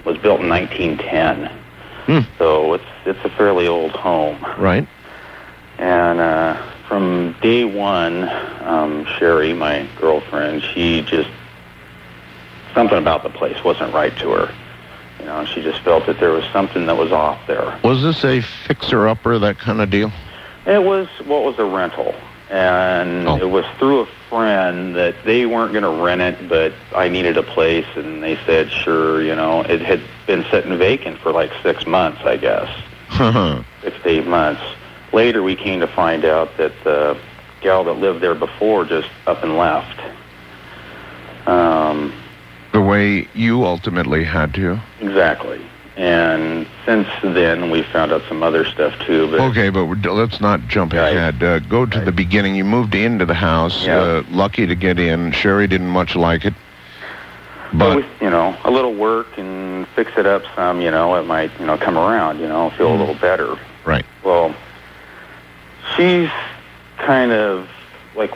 was built in 1910. So it's a fairly old home. Right. And from day one, Sherry, my girlfriend, she just, something about the place wasn't right to her. You know, she just felt that there was something that was off there. Was this a fixer-upper, that kind of deal? It was a rental. And it was through a friend that they weren't going to rent it, but I needed a place, and they said, sure, you know. It had been sitting vacant for like 6 months, I guess. 6 to 8 months. Later, we came to find out that the gal that lived there before just up and left. The way you ultimately had to? Exactly. And since then, we found out some other stuff, too. But okay, but let's not jump ahead. Go to the beginning. You moved into the house, lucky to get in. Sherry didn't much like it. But, you know, a little work and fix it up some, you know, it might, you know, come around, you know, feel a little better. Right. Well, she's kind of like,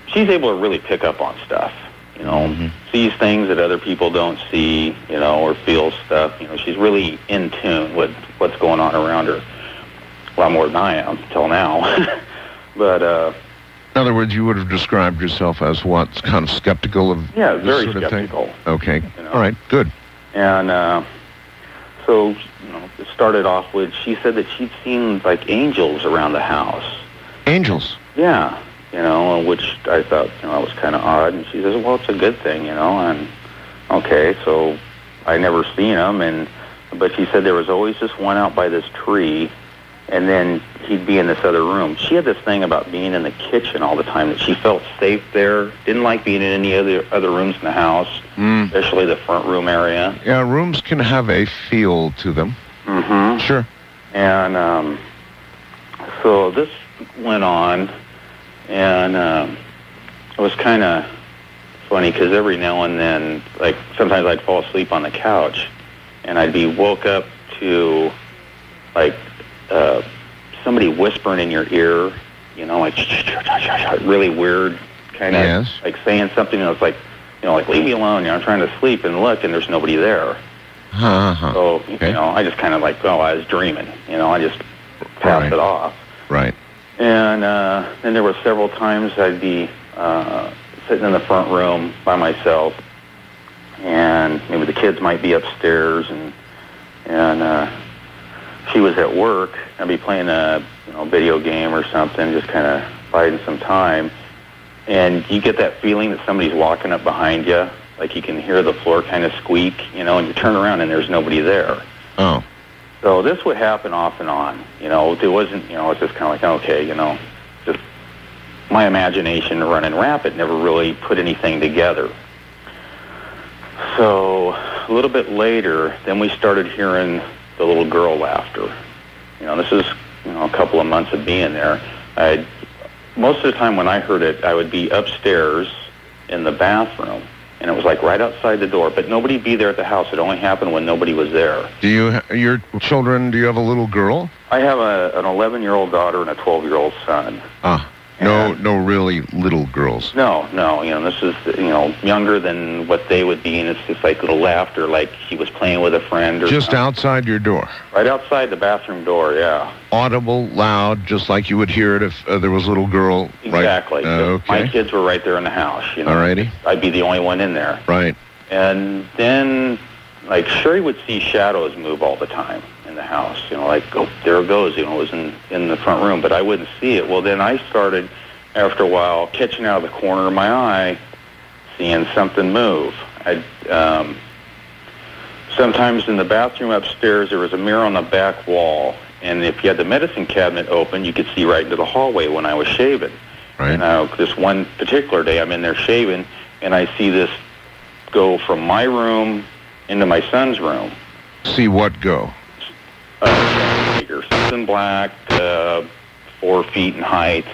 she's able to really pick up on stuff. You know, sees things that other people don't see, you know, or feels stuff. You know, she's really in tune with what's going on around her. A lot more than I am, till now. But, in other words, you would have described yourself as what? Kind of skeptical of this very sort of skeptical. thing? Okay. You know? All right, good. And so, you know, it started off with, she said that she'd seen, like, angels around the house. Angels? Yeah. You know, which I thought, you know, that was kind of odd. And she says, well, it's a good thing, you know. And, okay, so I never seen them. But she said there was always just one out by this tree, and then he'd be in this other room. She had this thing about being in the kitchen all the time, that she felt safe there, didn't like being in any other rooms in the house, especially the front room area. Yeah, rooms can have a feel to them. Sure. And so this went on. And it was kind of funny because every now and then, like, sometimes I'd fall asleep on the couch, and I'd be woke up to, like, somebody whispering in your ear, you know, like, really weird, kind of, like saying something that was like, you know, like, leave me alone, you know, I'm trying to sleep, and look, and there's nobody there. So, you know, I just kind of like, oh, I was dreaming, you know, I just passed it off. Right. And then there were several times I'd be sitting in the front room by myself, and maybe the kids might be upstairs, and she was at work. I'd be playing a video game or something, just kind of biding some time, and you get that feeling that somebody's walking up behind you, like you can hear the floor kind of squeak, you know, and you turn around and there's nobody there. Oh. So this would happen off and on, you know. It wasn't, you know, it's just kind of like, okay, you know, just my imagination running rapid, never really put anything together. So a little bit later, then we started hearing the little girl laughter. You know, this is, you know, a couple of months of being there. Most of the time when I heard it, I would be upstairs in the bathroom, and it was like right outside the door, but nobody'd be there at the house. It only happened when nobody was there. Do you have a little girl? I have an 11-year-old daughter and a 12-year-old son. No really little girls. No, you know, this is, you know, younger than what they would be, and it's just like little laughter, like he was playing with a friend. Or just something. Outside your door? Right outside the bathroom door, yeah. Audible, loud, just like you would hear it if there was a little girl. Exactly. Right? Okay. My kids were right there in the house, you know. Alrighty. I'd be the only one in there. Right. And then, like, Sherry would see shadows move all the time in the house, you know, like, oh, there it goes, you know, it was in the front room, but I wouldn't see it. Well, then I started, after a while, catching out of the corner of my eye, seeing something move. Sometimes in the bathroom upstairs, there was a mirror on the back wall, and if you had the medicine cabinet open, you could see right into the hallway when I was shaving. Right. And this one particular day, I'm in there shaving, and I see this go from my room into my son's room. See what go? Something black, 4 feet in height,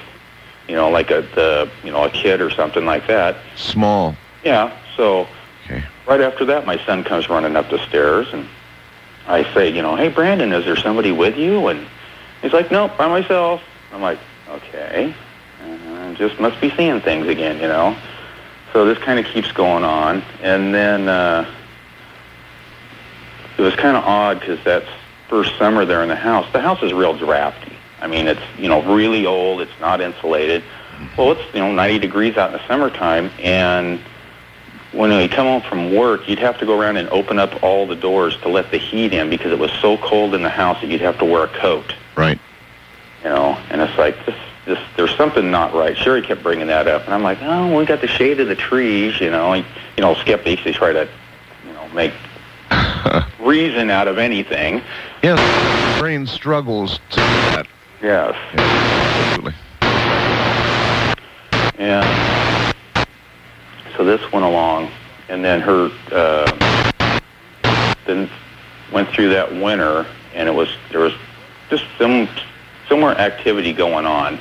you know, like a kid or something like that. Small. Yeah, so okay. Right after that, my son comes running up the stairs, and I say, you know, hey, Brandon, is there somebody with you? And he's like, nope, by myself. I'm like, okay, just must be seeing things again, you know. So this kind of keeps going on, and then it was kind of odd because that first summer there in the house is real drafty. I mean, it's, really old. It's not insulated. Well, it's, 90 degrees out in the summertime, and when you come home from work, you'd have to go around and open up all the doors to let the heat in because it was so cold in the house that you'd have to wear a coat. Right. And it's like, there's something not right. Sherry kept bringing that up, and I'm like, oh, we got the shade of the trees, skeptics, they try to, make reason out of anything. Yes, the brain struggles to that. Yes. Absolutely. And so this went along, and then her, then went through that winter, and there was just some more activity going on.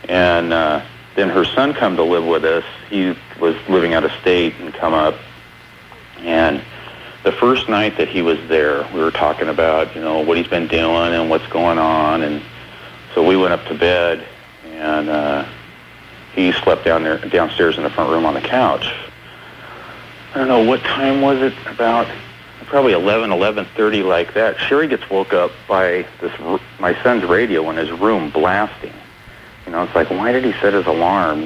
And then her son come to live with us. He was living out of state and come up. And the first night that he was there, we were talking about, what he's been doing and what's going on. And so we went up to bed, and he slept downstairs in the front room on the couch. I don't know, what time was it? About probably 11:30, like that. Sherry gets woke up by my son's radio in his room blasting. It's like, why did he set his alarm,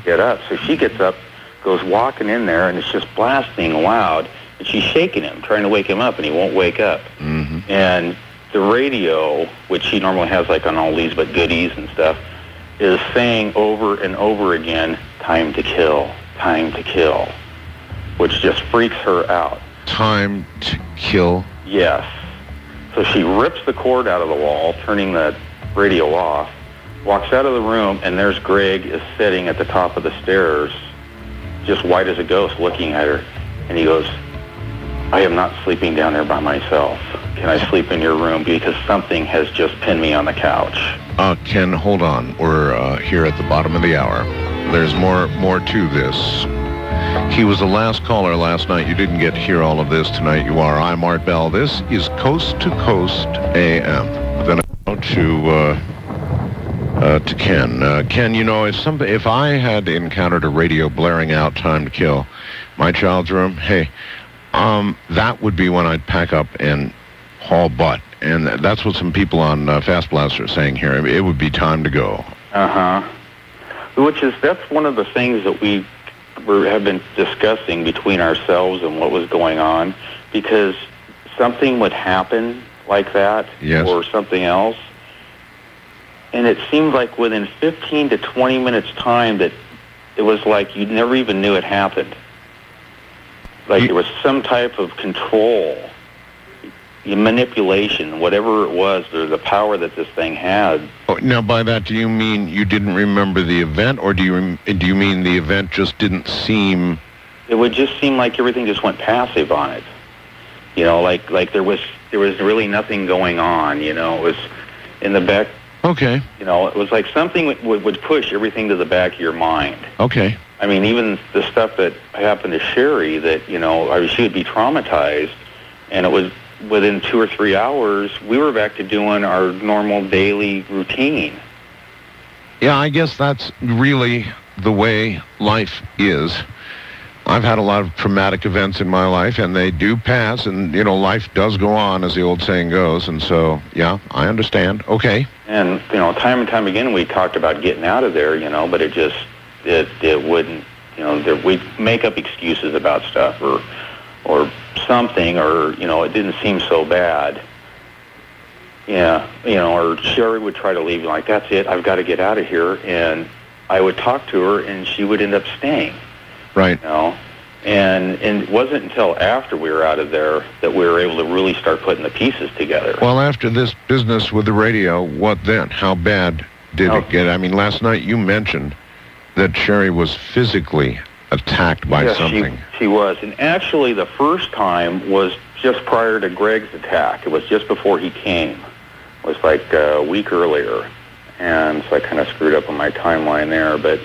get up? So she gets up, goes walking in there, and it's just blasting loud. And she's shaking him, trying to wake him up, and he won't wake up. Mm-hmm. And the radio, which he normally has like on all these but goodies and stuff, is saying over and over again, time to kill, which just freaks her out. Time to kill? Yes. So she rips the cord out of the wall, turning the radio off, walks out of the room, and there's Greg is sitting at the top of the stairs, just white as a ghost, looking at her. And he goes, I am not sleeping down there by myself. Can I sleep in your room? Because something has just pinned me on the couch. Ken, hold on. We're here at the bottom of the hour. There's more to this. He was the last caller last night. You didn't get to hear all of this tonight. I'm Art Bell. This is Coast to Coast AM. Then I go to Ken. Ken, if I had encountered a radio blaring out time to kill my child's room, hey, that would be when I'd pack up and haul butt. And that's what some people on Fast Blast are saying here. It would be time to go. Uh-huh. That's one of the things that we have been discussing between ourselves and what was going on, because something would happen like that, yes, or something else, and it seemed like within 15 to 20 minutes time that it was like you never even knew it happened. Like there was some type of control, manipulation, whatever it was, or the power that this thing had. Oh, now, by that, do you mean you didn't remember the event, or do you mean the event just didn't seem? It would just seem like everything just went passive on it. Like there was really nothing going on. It was in the back. Okay. It was like something would push everything to the back of your mind. Okay. I mean, even the stuff that happened to Sherry, that she would be traumatized, and it was within 2 or 3 hours we were back to doing our normal daily routine. Yeah, I guess that's really the way life is. I've had a lot of traumatic events in my life, and they do pass, and life does go on, as the old saying goes. And so, yeah, I understand. Okay. And time and time again we talked about getting out of there, but it just it wouldn't. We'd make up excuses about stuff or something, or it didn't seem so bad. Yeah, or Sherry would try to leave, like, that's it, I've got to get out of here, and I would talk to her, and she would end up staying. Right. And it wasn't until after we were out of there that we were able to really start putting the pieces together. Well, after this business with the radio, what then? How bad did it get? I mean, last night you mentioned that Sherry was physically attacked by something. She was. And actually, the first time was just prior to Greg's attack. It was just before he came. It was like a week earlier. And so I kind of screwed up on my timeline there. But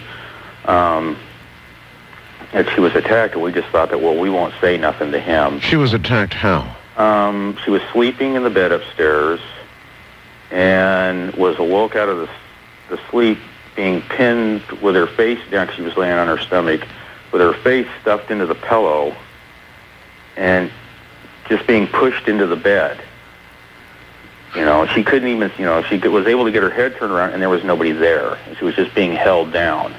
and she was attacked, and we just thought that, well, we won't say nothing to him. She was attacked how? She was sleeping in the bed upstairs and was awoke out of the sleep, being pinned with her face down, because she was laying on her stomach, with her face stuffed into the pillow. And just being pushed into the bed. She couldn't even, she was able to get her head turned around, and there was nobody there. She was just being held down,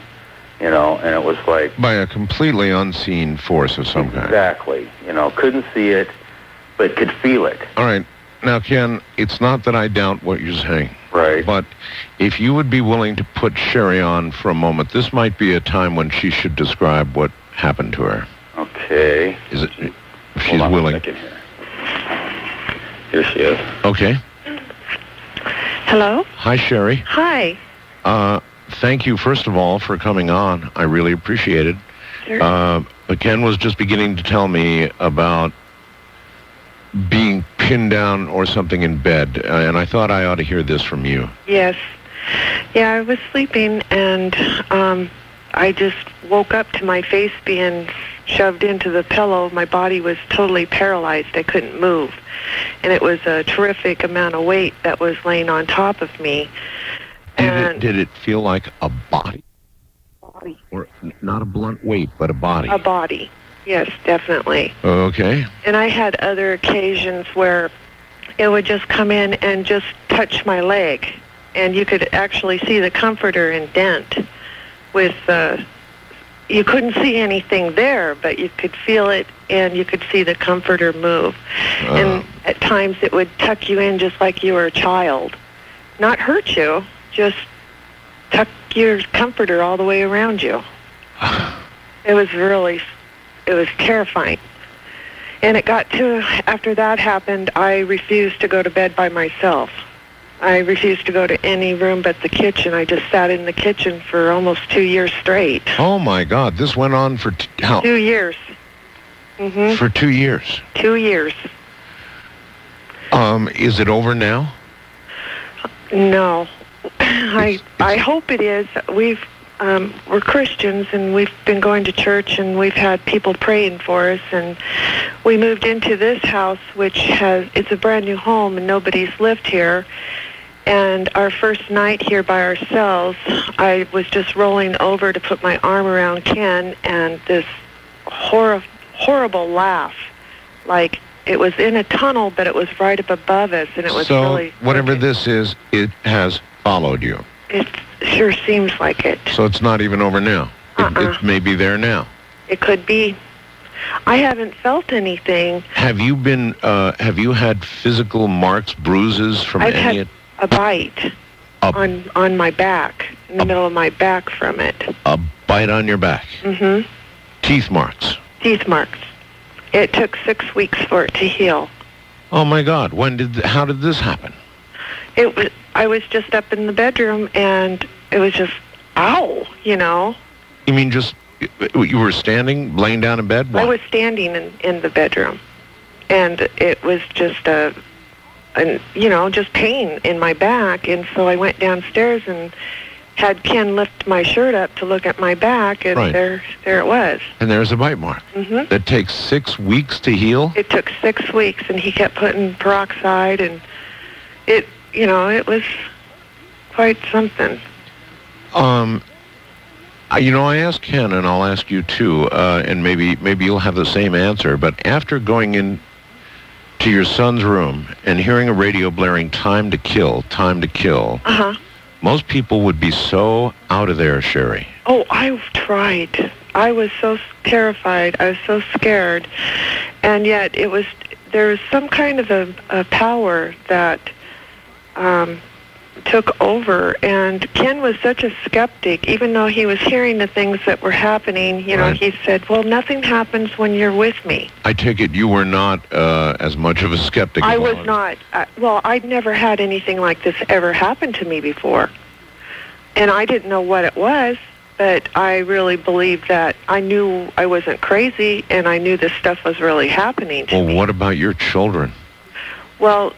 and it was like... By a completely unseen force of some kind. Exactly. Couldn't see it, but could feel it. All right. Now, Ken, it's not that I doubt what you're saying. Right. But if you would be willing to put Sherry on for a moment, this might be a time when she should describe what happened to her. Okay. Is it... If she's Hold on willing. a second here. Here she is. Okay. Hello? Hi, Sherry. Hi. Thank you, first of all, for coming on. I really appreciate it. Sure. Ken was just beginning to tell me about being pinned down or something in bed, and I thought I ought to hear this from you. Yes. Yeah, I was sleeping, and I just woke up to my face being shoved into the pillow. My body was totally paralyzed. I couldn't move. And it was a terrific amount of weight that was laying on top of me. Did it feel like a body? Body. Or not a blunt weight, but a body? A body. Yes, definitely. Okay. And I had other occasions where it would just come in and just touch my leg. And you could actually see the comforter indent with... you couldn't see anything there, but you could feel it, and you could see the comforter move. And at times it would tuck you in just like you were a child. Not hurt you, just tuck your comforter all the way around you. It was terrifying. And it got to, after that happened, I refused to go to bed by myself. I refused to go to any room but the kitchen. I just sat in the kitchen for almost 2 years straight. Oh, my God. This went on for how? 2 years. Mm-hmm. For 2 years? 2 years. Is it over now? No. I hope it is. We're Christians, and we've been going to church, and we've had people praying for us, and we moved into this house, it's a brand new home, and nobody's lived here. And our first night here by ourselves, I was just rolling over to put my arm around Ken, and this horrible laugh, like it was in a tunnel, but it was right up above us, and it was really... So, whatever this is, it has followed you. It sure seems like it. So it's not even over now. It may be there now. It could be. I haven't felt anything. Have you had physical marks, bruises from I've any... had a bite on my back, in the middle of my back from it. A bite on your back? Mm-hmm. Teeth marks? Teeth marks. It took 6 weeks for it to heal. Oh, my God. How did this happen? I was just up in the bedroom, and it was just, ow, You mean just, you were standing, laying down in bed? What? I was standing in the bedroom, and it was just just pain in my back, and so I went downstairs and had Ken lift my shirt up to look at my back, and there it was. And there's a bite mark. Mm-hmm. That takes 6 weeks to heal? It took 6 weeks, and he kept putting peroxide, and it was quite something. I asked Ken, and I'll ask you too, and maybe you'll have the same answer, but after going in to your son's room and hearing a radio blaring, time to kill, most people would be so out of there, Sherry. Oh, I've tried. I was so terrified. I was so scared. And yet there was some kind of a power that took over, and Ken was such a skeptic. Even though he was hearing the things that were happening, he said, well, nothing happens when you're with me. I take it you were not as much of a skeptic. I was not. I'd never had anything like this ever happen to me before, and I didn't know what it was, but I really believed that I knew I wasn't crazy, and I knew this stuff was really happening to me. Well, what about your children? Well,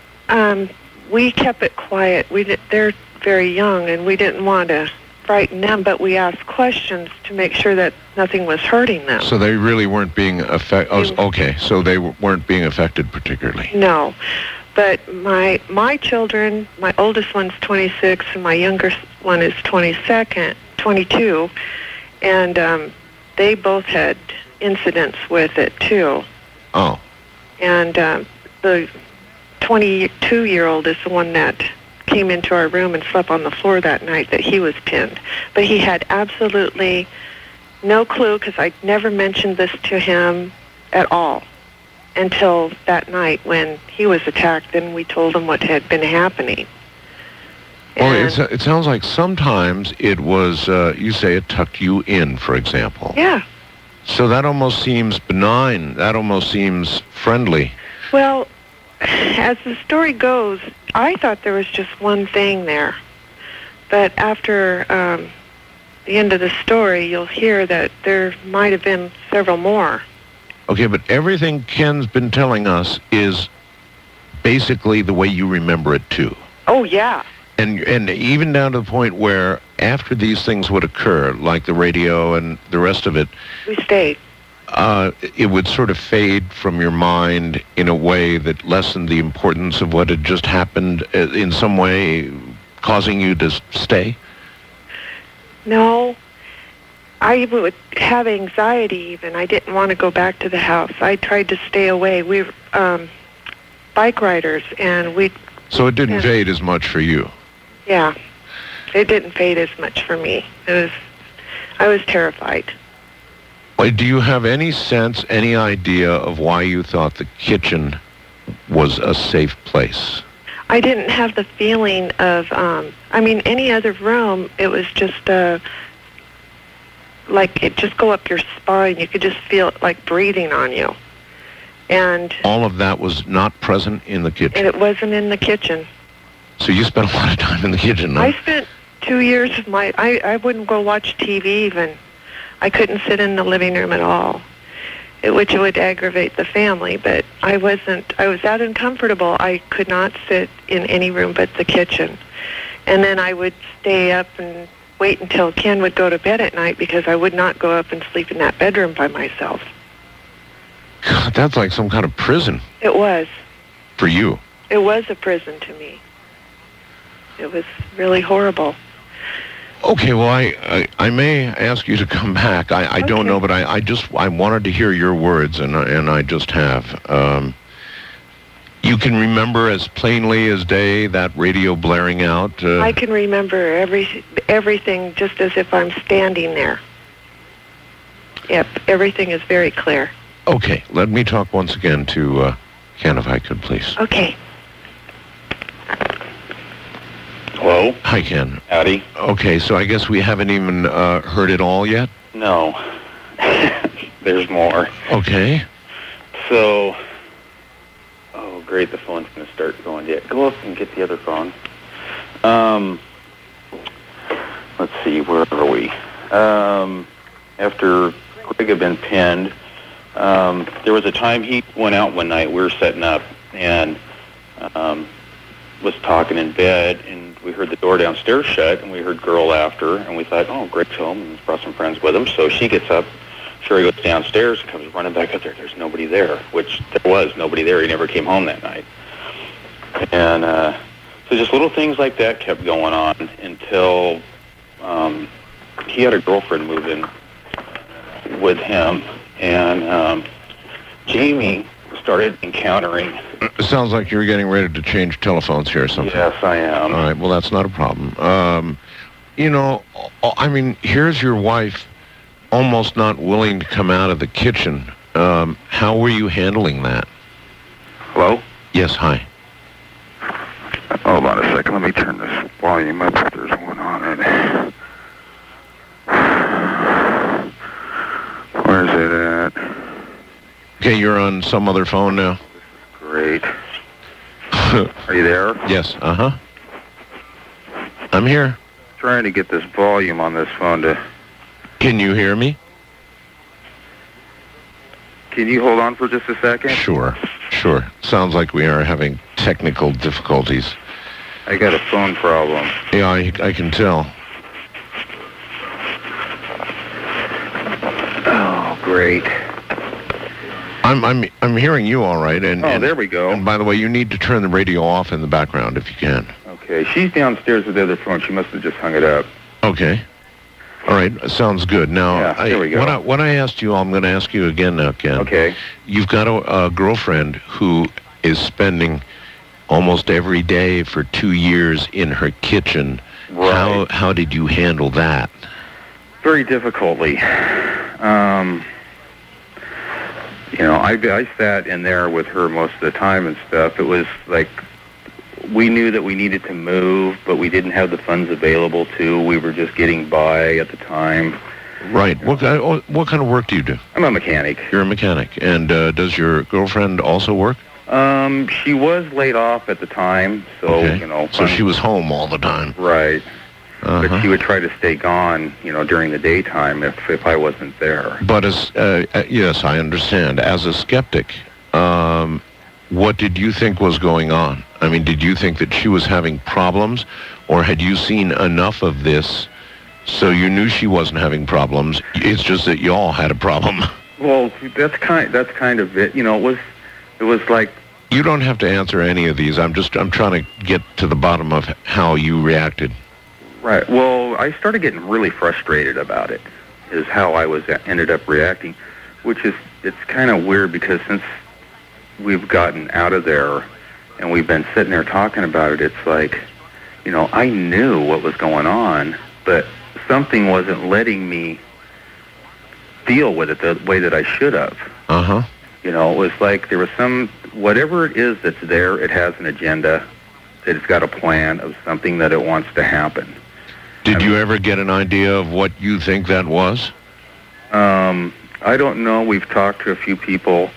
we kept it quiet. They're very young, and we didn't want to frighten them, but we asked questions to make sure that nothing was hurting them. So they really weren't being affected. Okay, so they weren't being affected particularly. No, but my children, my oldest one's 26, and my youngest one is 22, and they both had incidents with it too. Oh. And the 22-year-old is the one that came into our room and slept on the floor that night that he was pinned. But he had absolutely no clue, because I never mentioned this to him at all until that night when he was attacked, and we told him what had been happening. Well, it sounds like sometimes it was, you say it tucked you in, for example. Yeah. So that almost seems benign. That almost seems friendly. Well, as the story goes, I thought there was just one thing there. But after the end of the story, you'll hear that there might have been several more. Okay, but everything Ken's been telling us is basically the way you remember it, too. Oh, yeah. And even down to the point where after these things would occur, like the radio and the rest of it, we stayed. It would sort of fade from your mind in a way that lessened the importance of what had just happened, in some way causing you to stay? No. I would have anxiety even. I didn't want to go back to the house. I tried to stay away. We were bike riders, and we... So it didn't fade as much for you? Yeah. It didn't fade as much for me. I was terrified. Do you have any sense, any idea of why you thought the kitchen was a safe place? I didn't have the feeling of, any other room, it was just, like it just go up your spine. You could just feel it like breathing on you. And all of that was not present in the kitchen? And it wasn't in the kitchen. So you spent a lot of time in the kitchen, huh? I spent 2 years of I wouldn't go watch TV even. I couldn't sit in the living room at all, which would aggravate the family, but I was that uncomfortable. I could not sit in any room but the kitchen. And then I would stay up and wait until Ken would go to bed at night, because I would not go up and sleep in that bedroom by myself. God, that's like some kind of prison. It was. For you. It was a prison to me. It was really horrible. Okay, well, I may ask you to come back. I don't know, but I wanted to hear your words, and I just have. You can remember as plainly as day that radio blaring out? I can remember everything just as if I'm standing there. Yep, everything is very clear. Okay, let me talk once again to Ken, if I could, please. Okay. Hello? Hi, Ken. Howdy. Okay, so I guess we haven't even heard it all yet? No. There's more. Okay. So, oh, great, the phone's going to start going. Yeah, go up and get the other phone. Let's see, where are we? After Greg had been pinned, there was a time he went out one night. We were setting up, and was talking in bed, and we heard the door downstairs shut, and we heard girl laughter, and we thought, oh, Greg's home, and brought some friends with him. So she gets up, sure, he goes downstairs and comes running back up there. There's nobody there, which there was nobody there. He never came home that night. And so just little things like that kept going on until he had a girlfriend move in with him, and Jamie started encountering... It sounds like you're getting ready to change telephones here or something. Yes, I am. All right, well, that's not a problem. Here's your wife almost not willing to come out of the kitchen. How were you handling that? Hello? Yes, hi. Hold on a second. Let me turn this volume up if there's one on it. Where's it at? Okay, you're on some other phone now? Great. Are you there? Yes, uh-huh. I'm here. Trying to get this volume on this phone to... Can you hear me? Can you hold on for just a second? Sure. Sounds like we are having technical difficulties. I got a phone problem. Yeah, I can tell. Oh, great. I'm hearing you all right. And there we go. And by the way, you need to turn the radio off in the background if you can. Okay, she's downstairs with the other phone. She must have just hung it up. Okay. All right, sounds good. Now, Yeah, there we go. What I asked you, I'm going to ask you again now, Ken. Okay. You've got a girlfriend who is spending almost every day for 2 years in her kitchen. Right. How did you handle that? Very difficultly. I sat in there with her most of the time and stuff. It was like we knew that we needed to move, but we didn't have the funds available to. We were just getting by at the time. Right. What kind of work do you do? I'm a mechanic. You're a mechanic. And does your girlfriend also work? She was laid off at the time, so, Okay. So she was home all the time. Right. Uh-huh. But she would try to stay gone, during the daytime if I wasn't there. But yes, I understand. As a skeptic, what did you think was going on? I mean, did you think that she was having problems, or had you seen enough of this so you knew she wasn't having problems? It's just that you all had a problem. Well, that's kind of it. It was like. You don't have to answer any of these. I'm trying to get to the bottom of how you reacted. Right. Well, I started getting really frustrated about it, is how I ended up reacting, which is, it's kind of weird because since we've gotten out of there and we've been sitting there talking about it, it's like, I knew what was going on, but something wasn't letting me deal with it the way that I should have. Uh-huh. It was like there was whatever it is that's there, it has an agenda, it's got a plan of something that it wants to happen. Did you ever get an idea of what you think that was? I don't know. We've talked to a few people.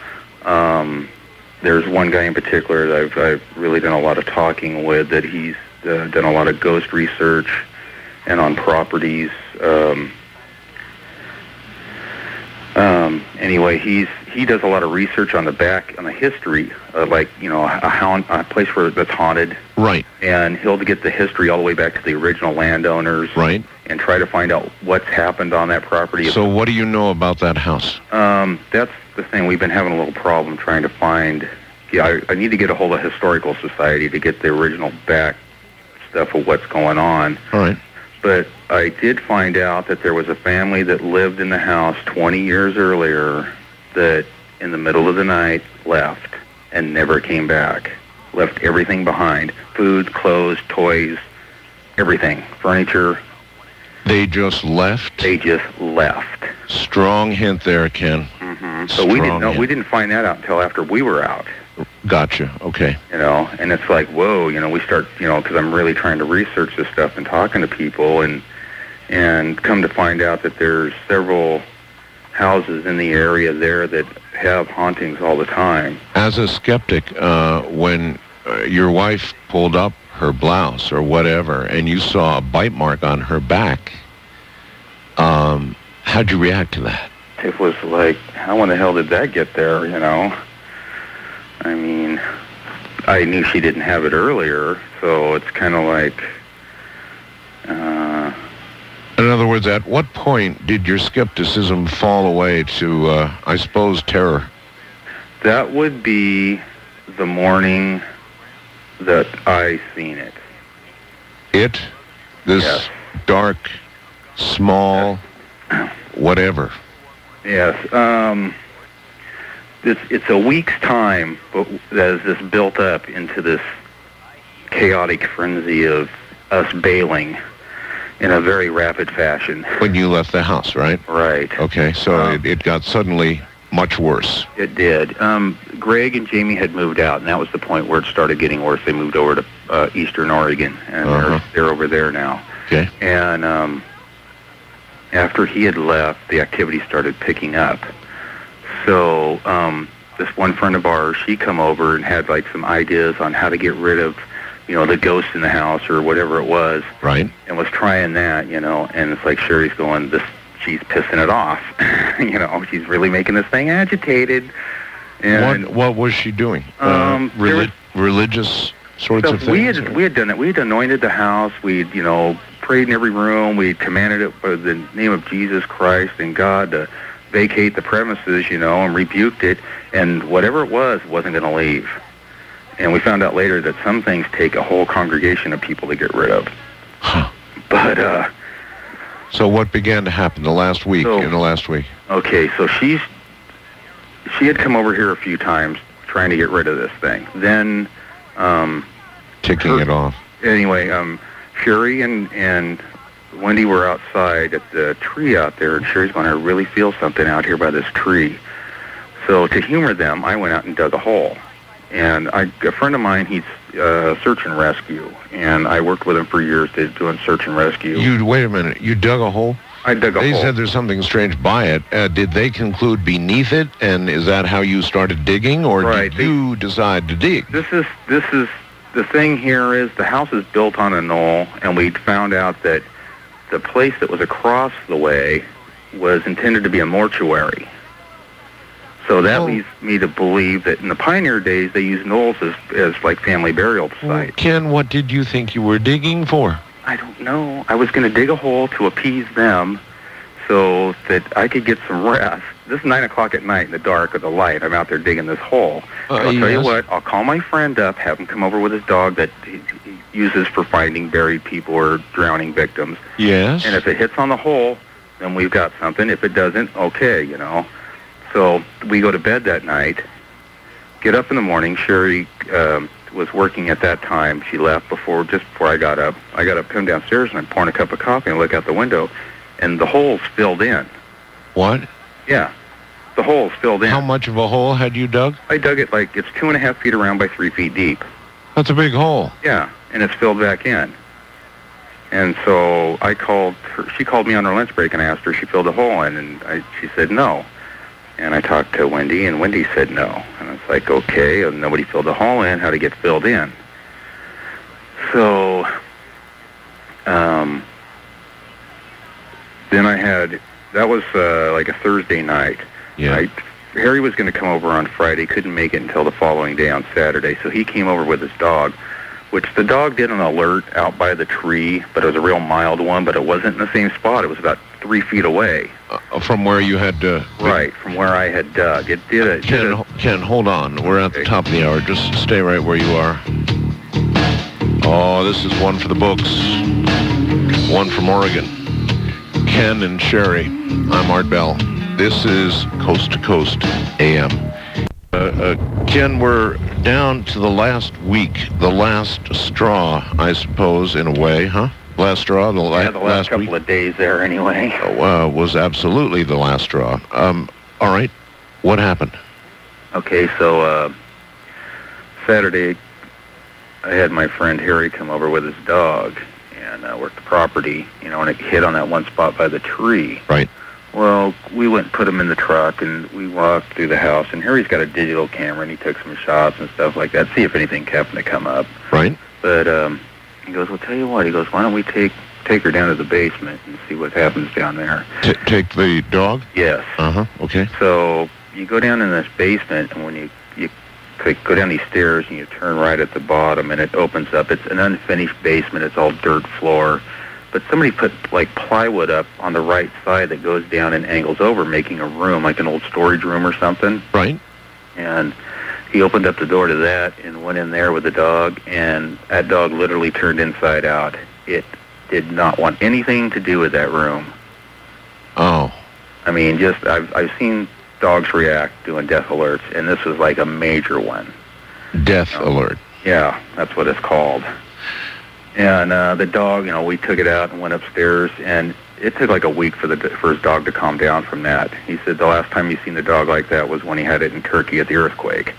There's one guy in particular that I've really done a lot of talking with, that he's done a lot of ghost research and on properties. Anyway, he does a lot of research on the history, a place that's haunted. Right. And he'll get the history all the way back to the original landowners. Right. And try to find out what's happened on that property. So what do you know about that house? That's the thing. We've been having a little problem trying to find. Yeah, I need to get a hold of Historical Society to get the original back stuff of what's going on. All right. But I did find out that there was a family that lived in the house 20 years earlier that in the middle of the night left and never came back. Left everything behind. Food, clothes, toys, everything. Furniture. They just left? They just left. Strong hint there, Ken. Mm-hmm. So we didn't know. We didn't find that out until after we were out. Gotcha. Okay. And it's like, whoa, we start, because I'm really trying to research this stuff and talking to people and come to find out that there's several houses in the area there that have hauntings all the time. As a skeptic, when your wife pulled up her blouse or whatever and you saw a bite mark on her back, how'd you react to that? It was like, how in the hell did that get there, I mean, I knew she didn't have it earlier, so it's kind of like... In other words, at what point did your skepticism fall away to, I suppose, terror? That would be the morning that I seen it. This yes. Dark, small, whatever. Yes. It's a week's time, but as this built up into this chaotic frenzy of us bailing in a very rapid fashion. When you left the house, right? Right. Okay, so it got suddenly much worse. It did. Greg and Jamie had moved out, and that was the point where it started getting worse. They moved over to Eastern Oregon, and they're over there now. Okay. And after he had left, the activity started picking up. So this one friend of ours, she come over and had like some ideas on how to get rid of, the ghost in the house or whatever it was. Right. And was trying that, and it's like Sherry's going, she's pissing it off. She's really making this thing agitated. And what was she doing? Religious sorts of things? We had done that. We had anointed the house. We'd, prayed in every room. We commanded it by the name of Jesus Christ and God to vacate the premises, and rebuked it. And whatever it was wasn't going to leave. And we found out later that some things take a whole congregation of people to get rid of. Huh. But So what began to happen in the last week? Okay, so she had come over here a few times trying to get rid of this thing. Then ticking it off. Anyway, Sherry and Wendy were outside at the tree out there, and Sherry's going, I really feel something out here by this tree. So to humor them, I went out and dug a hole. And a friend of mine, he's search and rescue, and I worked with him for years doing search and rescue. Wait a minute, you dug a hole? I dug a hole. They said there's something strange by it. Did they conclude beneath it, and is that how you started digging, or did you decide to dig? This is the thing here is the house is built on a knoll, and we found out that the place that was across the way was intended to be a mortuary. So that leads me to believe that in the pioneer days, they used knolls as like family burial sites. Well, Ken, what did you think you were digging for? I don't know. I was going to dig a hole to appease them so that I could get some rest. This is 9 o'clock at night in the dark with the light. I'm out there digging this hole. I'll tell you what, I'll call my friend up, have him come over with his dog that he uses for finding buried people or drowning victims. Yes. And if it hits on the hole, then we've got something. If it doesn't, okay, you know. So we go to bed that night, get up in the morning. Sherry was working at that time. She left just before I got up. I got up, come downstairs, and I'm pouring a cup of coffee and look out the window, and the hole's filled in. What? Yeah, the hole's filled in. How much of a hole had you dug? I dug it like it's 2.5 feet around by 3 feet deep. That's a big hole. Yeah, and it's filled back in. And so I called her. She called me on her lunch break, and I asked her if she filled the hole in, and she said no. And I talked to Wendy, and Wendy said no. And I was like, okay, and nobody filled the hole in. How to get filled in? So then that was like a Thursday night. Yeah. Harry was going to come over on Friday, couldn't make it until the following day on Saturday. So he came over with his dog, which the dog did an alert out by the tree, but it was a real mild one, but it wasn't in the same spot. It was about 3 feet away. From where you had... right, from where I had dug. It did Ken, hold on. We're at the top of the hour. Just stay right where you are. Oh, this is one for the books. One from Oregon. Ken and Sherry. I'm Art Bell. This is Coast to Coast AM. Ken, we're down to the last week, the last straw, I suppose, in a way, huh? Last straw, the last couple week? Of days there, anyway. Was absolutely the last straw. All right, what happened? Okay, so Saturday, I had my friend Harry come over with his dog and work the property, and it hit on that one spot by the tree. Right. Well, we went and put him in the truck, and we walked through the house, and Harry's got a digital camera, and he took some shots and stuff like that, see if anything happened to come up. Right. But he goes, well, tell you what, he goes, why don't we take her down to the basement and see what happens down there. Take the dog? Yes. Uh-huh, okay. So you go down in this basement, and when you go down these stairs, and you turn right at the bottom, and it opens up. It's an unfinished basement. It's all dirt floor. But somebody put, like, plywood up on the right side that goes down and angles over, making a room, like an old storage room or something. Right. And he opened up the door to that and went in there with the dog, and that dog literally turned inside out. It did not want anything to do with that room. Oh. I mean, I've seen dogs react doing death alerts, and this was like a major one. Death alert. Yeah, that's what it's called. And the dog, we took it out and went upstairs, and it took like a week for his dog to calm down from that. He said the last time he seen the dog like that was when he had it in Turkey at the earthquake.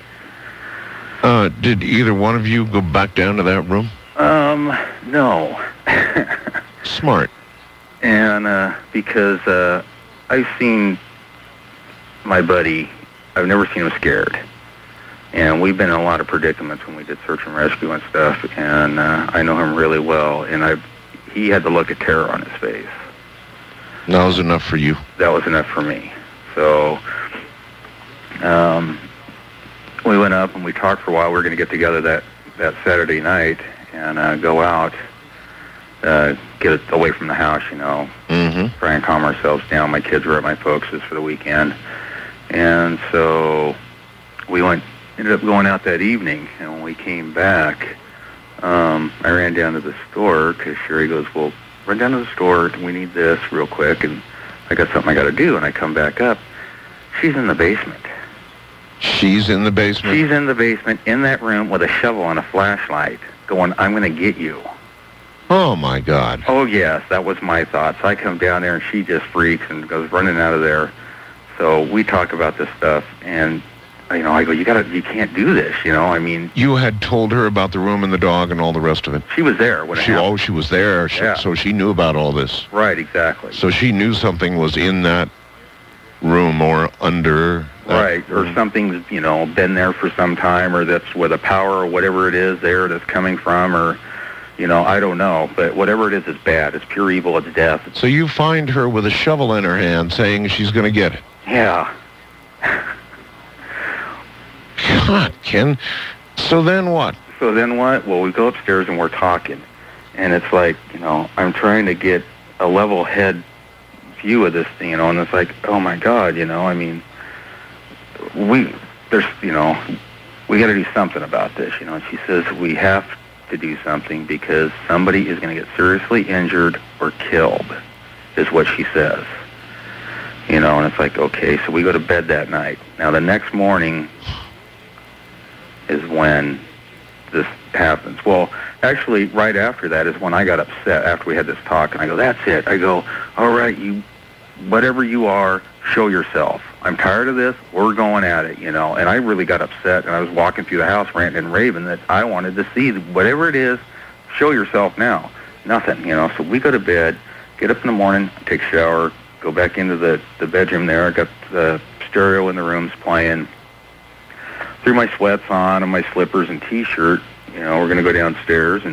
Did either one of you go back down to that room? No. Smart. And because I've seen my buddy, I've never seen him scared. And we've been in a lot of predicaments when we did search and rescue and stuff, and I know him really well, and he had the look of terror on his face. That was enough for you. That was enough for me. So we went up and we talked for a while. We were going to get together that Saturday night and go out, get it away from the house, Mm-hmm. Try and calm ourselves down. My kids were at my folks' for the weekend. And so we ended up going out that evening, and when we came back, I ran down to the store because Sherry goes, well, run down to the store. We need this real quick, and I got something I got to do. And I come back up. She's in the basement. She's in the basement? She's in the basement, in that room, with a shovel and a flashlight, going, I'm going to get you. Oh, my God. Oh, yes, that was my thoughts. I come down there, and she just freaks and goes running out of there. So we talk about this stuff, and, you know, I go, you can't do this, you know, I mean. You had told her about the room and the dog and all the rest of it? She was there when it happened. Oh, she was there, Yeah. So she knew about all this. Right, exactly. So she knew something was in that room or under. Right, or something's, you know, been there for some time, or that's where the power or whatever it is there that's coming from, or, you know, I don't know. But whatever it is bad. It's pure evil. It's death. So you find her with a shovel in her hand saying she's going to get it. Yeah. God, Ken. So then what? So then what? Well, we go upstairs and we're talking. And it's like, you know, I'm trying to get a level head view of this thing, you know, and it's like, oh my God, you know, I mean, we got to do something about this, you know. And she says, we have to do something because somebody is going to get seriously injured or killed, is what she says. You know, and it's like, okay, so we go to bed that night. Now, the next morning is when this happens. Well, actually, right after that is when I got upset after we had this talk, and I go, that's it. I go, all right, you, whatever you are, show yourself. I'm tired of this. We're going at it, you know. And I really got upset, and I was walking through the house ranting and raving that I wanted to see whatever it is, show yourself now. Nothing, you know. So we go to bed, get up in the morning, take a shower, go back into the bedroom there. I got the stereo in the rooms playing. Threw my sweats on and my slippers and T-shirt. You know, we're going to go downstairs,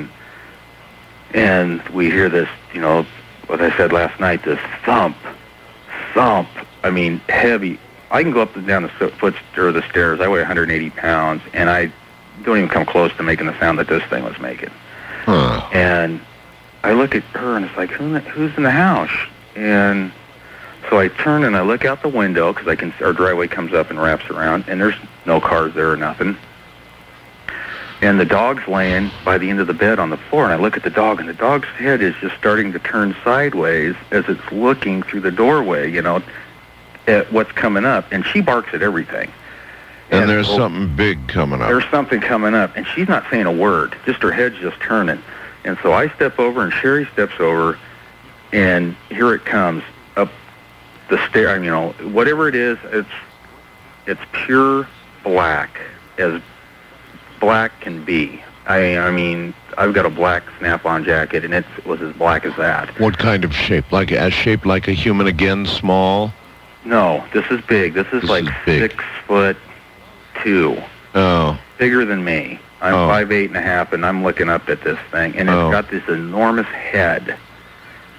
and we hear this, you know, what I said last night, this thump. I mean, heavy. I can go up and down the stairs. I weigh 180 pounds, and I don't even come close to making the sound that this thing was making. Huh. And I look at her, and it's like, who's in the house? And so I turn and I look out the window because our driveway comes up and wraps around, and there's no cars there or nothing. And the dog's laying by the end of the bed on the floor, and I look at the dog, and the dog's head is just starting to turn sideways as it's looking through the doorway, you know, at what's coming up, and she barks at everything. And there's something big coming up. There's something coming up, and she's not saying a word, just her head's just turning. And so I step over, and Sherry steps over, and here it comes up the stair. I mean, you know, whatever it is, it's pure black, as black can be. I mean, I've got a black snap-on jacket, and it was as black as that. What kind of shape? Shaped like a human again, small? No, this is big. This is like big. 6'2". Oh. Bigger than me. I'm 5'8.5", and I'm looking up at this thing, and it's got this enormous head,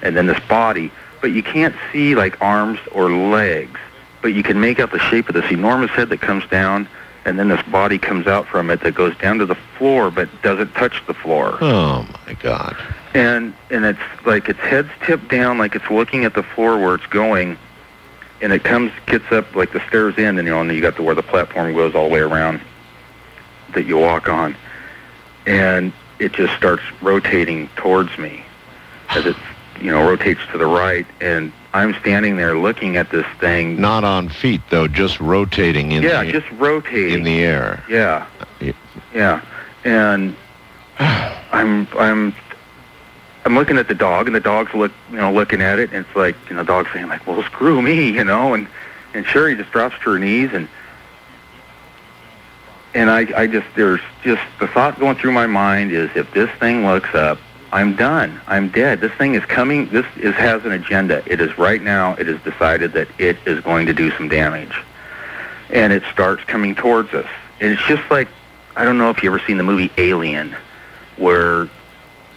and then this body, but you can't see like arms or legs, but you can make out the shape of this enormous head that comes down, and then this body comes out from it that goes down to the floor but doesn't touch the floor. Oh, my God. And it's like its head's tipped down like it's looking at the floor where it's going, and it gets up like the stairs end, and you know, and you got where the platform goes all the way around that you walk on, and it just starts rotating towards me as it, you know, rotates to the right, and I'm standing there looking at this thing. Not on feet, though, just rotating just rotating in the air. Yeah, yeah, and I'm looking at the dog, and the dog's looking at it, and it's like, you know, the dog's saying like, well, screw me, you know, and Sherry just drops to her knees, and there's just the thought going through my mind is, if this thing looks up, I'm done. I'm dead. This thing is coming. Has an agenda. It is right now. It is decided that it is going to do some damage, and it starts coming towards us. And it's just like, I don't know if you ever seen the movie Alien, where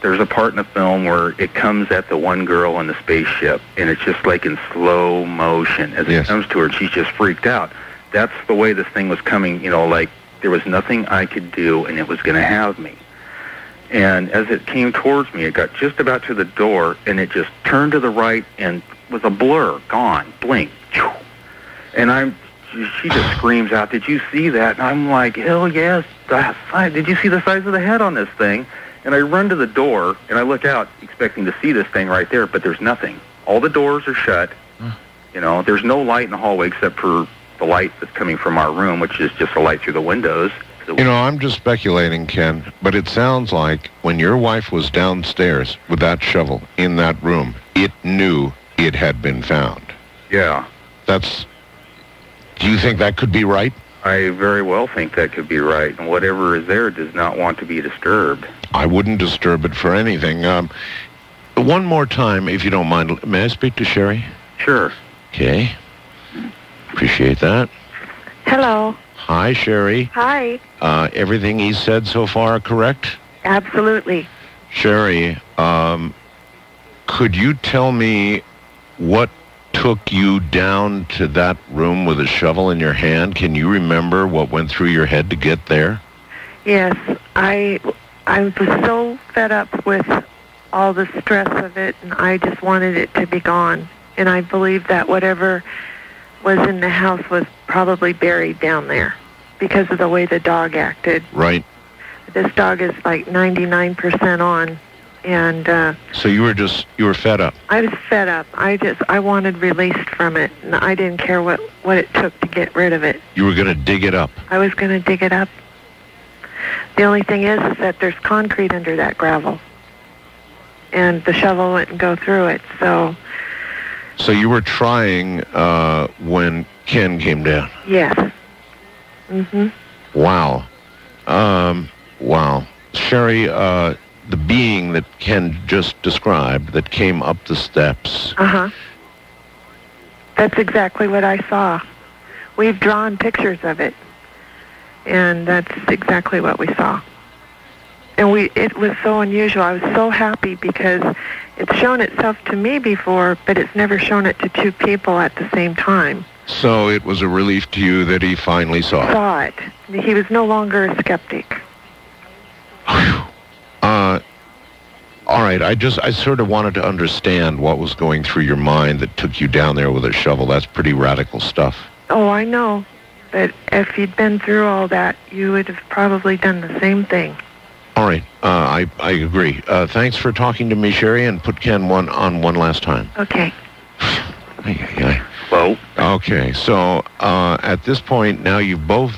there's a part in the film where it comes at the one girl on the spaceship, and it's just like in slow motion as it comes to her, and she's just freaked out. That's the way this thing was coming, you know, like there was nothing I could do, and it was going to have me. And as it came towards me, it got just about to the door, and it just turned to the right and was a blur, gone, blink. And she just screams out, did you see that? And I'm like, hell yes. Did you see the size of the head on this thing? And I run to the door, and I look out, expecting to see this thing right there, but there's nothing. All the doors are shut. You know, there's no light in the hallway except for the light that's coming from our room, which is just a light through the windows. So, You know, I'm just speculating, Ken, but it sounds like when your wife was downstairs with that shovel in that room, it knew it had been found. yeah, Do you think that could be right? I very well think that could be right. And whatever is there does not want to be disturbed. I wouldn't disturb it for anything. One more time, if you don't mind, may I speak to Sherry? Sure. Okay. Appreciate that. Hello. Hi, Sherry. Hi. Everything he said so far correct? Absolutely. Sherry, could you tell me what took you down to that room with a shovel in your hand? Can you remember what went through your head to get there? Yes, I was so fed up with all the stress of it, and I just wanted it to be gone. And I believe that whatever was in the house was probably buried down there because of the way the dog acted. Right. This dog is like 99% on, and So you were fed up. I was fed up. I wanted released from it, and I didn't care what it took to get rid of it. You were going to dig it up. I was going to dig it up. The only thing is that there's concrete under that gravel, and the shovel wouldn't go through it, so... So you were trying when Ken came down. Yes. Mm-hmm. Wow. Wow. Sherry, the being that Ken just described that came up the steps. Uh-huh. That's exactly what I saw. We've drawn pictures of it, and that's exactly what we saw. And it was so unusual. I was so happy because it's shown itself to me before, but it's never shown it to two people at the same time. So it was a relief to you that he finally saw it. Saw it. He was no longer a skeptic. All right, I sort of wanted to understand what was going through your mind that took you down there with a shovel. That's pretty radical stuff. Oh, I know. But if you'd been through all that, you would have probably done the same thing. All right, I agree. Thanks for talking to me, Sherry, and put Ken on one last time. Okay. Well, Okay, so at this point, now you've both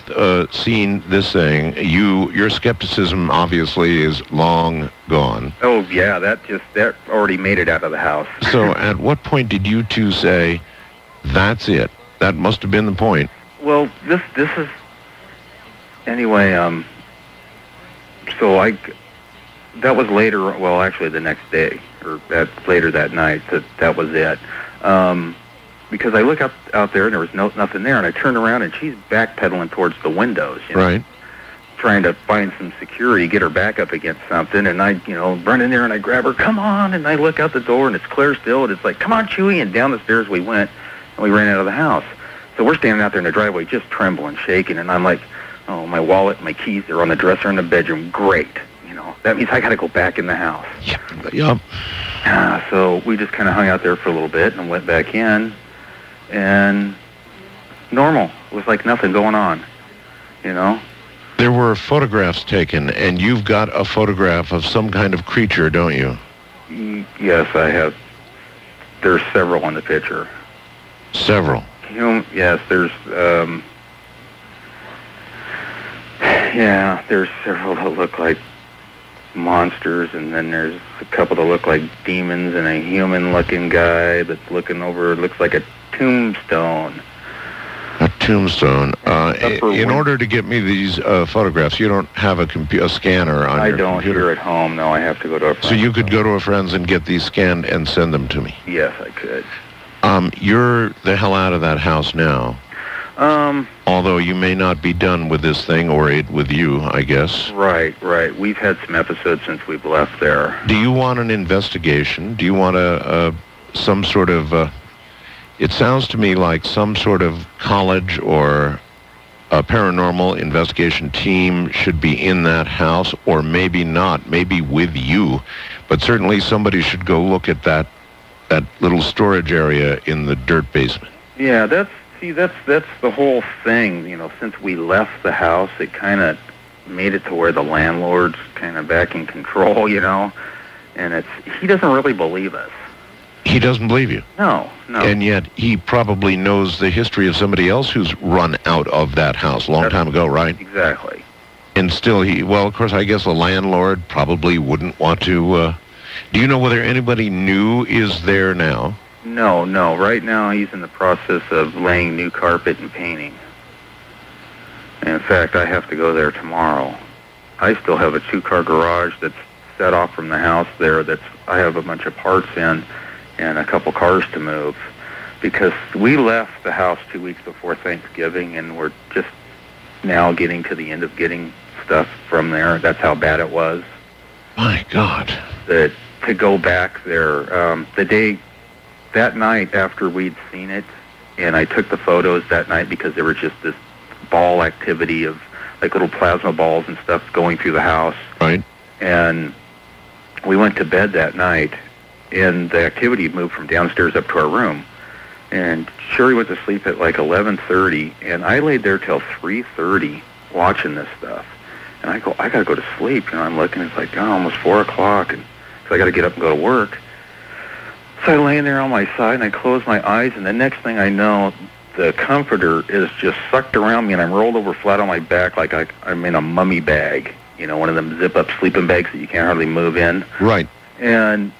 seen this thing. Your skepticism obviously is long gone. oh yeah, that already made it out of the house. So at what point did you two say, that's it? That must have been the point. Well, this is anyway. So that was later. Well, actually, the next day or later that night. That was it. Because I look out there and there was nothing there, and I turn around and she's backpedaling towards the windows. You know, Right. Trying to find some security, get her back up against something, and I, run in there and I grab her. Come on! And I look out the door and it's clear still, and it's like, come on, Chewie! And down the stairs we went, and we ran out of the house. So we're standing out there in the driveway, just trembling, shaking, and I'm like, oh, my wallet, my keys, they're on the dresser in the bedroom. Great. That means I got to go back in the house. Yep. So we just kind of hung out there for a little bit and went back in, and normal. It was like nothing going on, There were photographs taken, and you've got a photograph of some kind of creature, don't you? Yes, I have. There's several in the picture. Several. Yes, there's there's several that look like monsters, and then there's a couple that look like demons, and a human-looking guy that's looking over, looks like a tombstone. A tombstone. Upper In order to get me these photographs, you don't have a scanner on I your don't computer? here at home. No, I have to go to a friend's. So you could go to a friend's and get these scanned and send them to me? Yes, I could. You're the hell out of that house now. Although you may not be done with this thing, or it with you, I guess. Right. We've had some episodes since we've left there. Do you want an investigation? Do you want some sort of... it sounds to me like some sort of college or a paranormal investigation team should be in that house, or maybe not, maybe with you. But certainly somebody should go look at that little storage area in the dirt basement. Yeah, that's the whole thing. Since we left the house, it kind of made it to where the landlord's kind of back in control, you know, and he doesn't really believe us. He doesn't believe you? No. And yet he probably knows the history of somebody else who's run out of that house a long time ago, right? Exactly. And still of course, I guess a landlord probably wouldn't want to, do you know whether anybody new is there now? No. Right now he's in the process of laying new carpet and painting. And in fact, I have to go there tomorrow. I still have a 2-car garage that's set off from the house there I have a bunch of parts in and a couple cars to move, because we left the house 2 weeks before Thanksgiving, and we're just now getting to the end of getting stuff from there. That's how bad it was. My God. To go back there, that night after we'd seen it, and I took the photos that night because there was just this ball activity of like little plasma balls and stuff going through the house. Right. And we went to bed that night, and the activity moved from downstairs up to our room. And Sherry went to sleep at like 11:30, and I laid there till 3:30 watching this stuff. And I got to go to sleep. You know, I'm looking, it's like, almost 4 o'clock, and so I got to get up and go to work. So I lay there on my side, and I close my eyes, and the next thing I know, the comforter is just sucked around me, and I'm rolled over flat on my back like I'm in a mummy bag. You know, one of them zip-up sleeping bags that you can't hardly move in. Right. And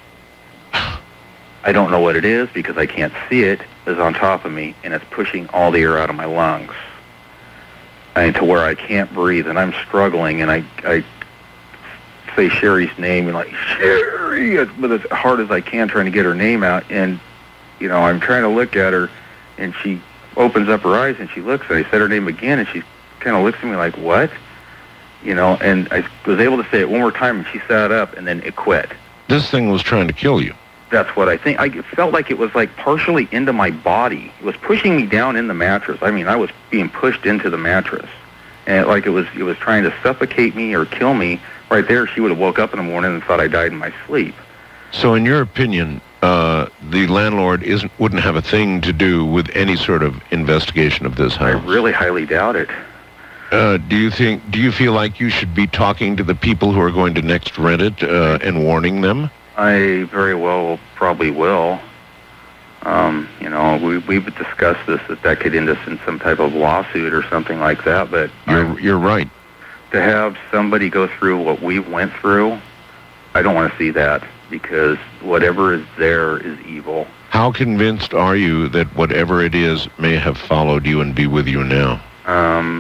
I don't know what it is because I can't see it. It's on top of me, and it's pushing all the air out of my lungs. To where I can't breathe, and I'm struggling, and I say Sherry's name, and like, Sherry, but as hard as I can, trying to get her name out, and, you know, I'm trying to look at her, and she opens up her eyes, and she looks, and I said her name again, and she kind of looks at me like, what? You know, and I was able to say it one more time, and she sat up, and then it quit. This thing was trying to kill you. That's what I think. I felt like it was like partially into my body. It was pushing me down in the mattress. I mean, I was being pushed into the mattress. And like it was trying to suffocate me or kill me. Right there, she would have woke up in the morning and thought I died in my sleep. So in your opinion, the landlord wouldn't have a thing to do with any sort of investigation of this house? I really highly doubt it. Do you feel like you should be talking to the people who are going to next rent it and warning them? I very well probably will. You know, we've discussed this, that could end us in some type of lawsuit or something like that, but... You're right. To have somebody go through what we went through, I don't want to see that, because whatever is there is evil. How convinced are you that whatever it is may have followed you and be with you now?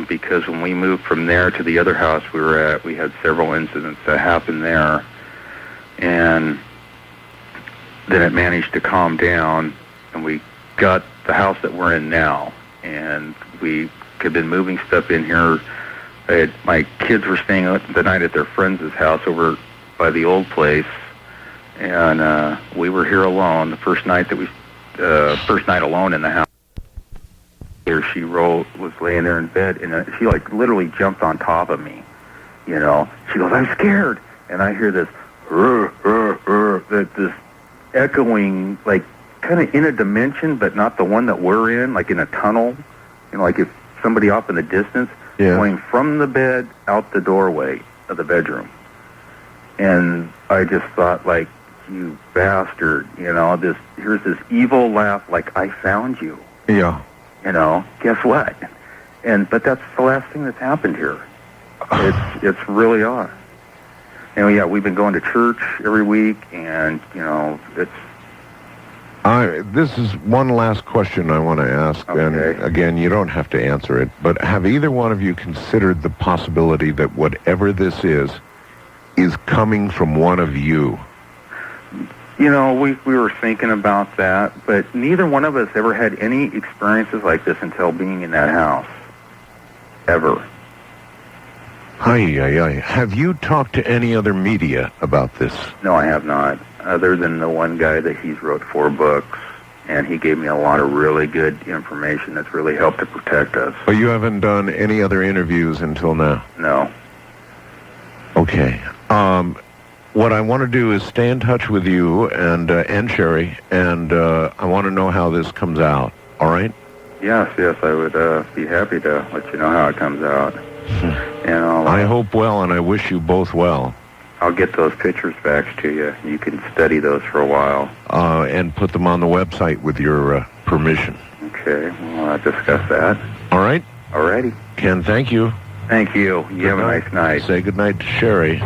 Because when we moved from there to the other house we were at, we had several incidents that happened there, and then it managed to calm down, and we got the house that we're in now, and we had been moving stuff in here. My kids were staying the night at their friend's house over by the old place, and we were here alone. The first night alone in the house. Here she was laying there in bed, and she like literally jumped on top of me. You know, she goes, "I'm scared," and I hear this, this echoing, like kind of in a dimension, but not the one that we're in, like in a tunnel. You know, like if somebody off in the distance. Yeah. Going from the bed out the doorway of the bedroom. And I just thought, like, you bastard, you know, here's this evil laugh, like, I found you. Yeah. You know, guess what? But that's the last thing that's happened here. It's really odd. And yeah, we've been going to church every week, and, you know, this is one last question I want to ask, okay. And again, you don't have to answer it, but have either one of you considered the possibility that whatever this is coming from one of you? You know, we were thinking about that, but neither one of us ever had any experiences like this until being in that house. Ever. Have you talked to any other media about this? No, I have not. Other than the one guy that he's wrote 4 books, and he gave me a lot of really good information that's really helped to protect us. But you haven't done any other interviews until now? No. Okay. What I want to do is stay in touch with you and Sherry, and I want to know how this comes out. All right? Yes, I would be happy to let you know how it comes out. I hope well, and I wish you both well. I'll get those pictures back to you. You can study those for a while. And put them on the website with your permission. Okay, well, I'll discuss that. All right? Alrighty. Ken, thank you. Thank you. You have a nice night. Say good night to Sherry.